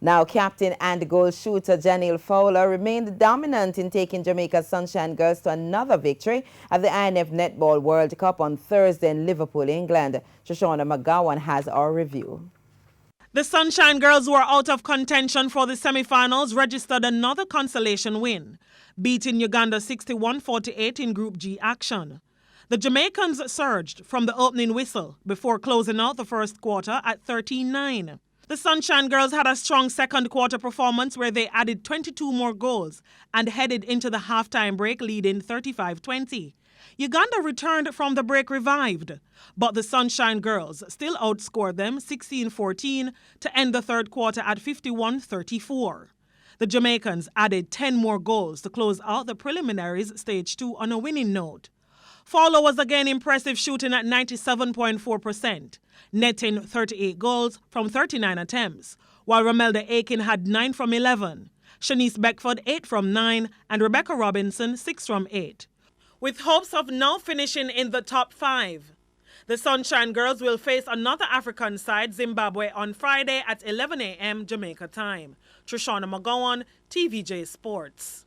Now, captain and goal shooter Janelle Fowler remained dominant in taking Jamaica's Sunshine Girls to another victory at the INF Netball World Cup on Thursday in Liverpool, England. Shoshana McGowan has our review. The Sunshine Girls were out of contention for the semi-finals, registered another consolation win, beating Uganda 61-48 in Group G action. The Jamaicans surged from the opening whistle before closing out the first quarter at 13-9. The Sunshine Girls had a strong second quarter performance where they added 22 more goals and headed into the halftime break leading 35-20. Uganda returned from the break revived, but the Sunshine Girls still outscored them 16-14 to end the third quarter at 51-34. The Jamaicans added 10 more goals to close out the preliminaries stage 2 on a winning note. Fowler was again impressive, shooting at 97.4%, netting 38 goals from 39 attempts, while Romelda Aiken had 9 from 11, Shanice Beckford 8 from 9, and Rebecca Robinson 6 from 8. With hopes of now finishing in the top 5. The Sunshine Girls will face another African side, Zimbabwe, on Friday at 11 a.m. Jamaica time. Shoshana McGowan, TVJ Sports.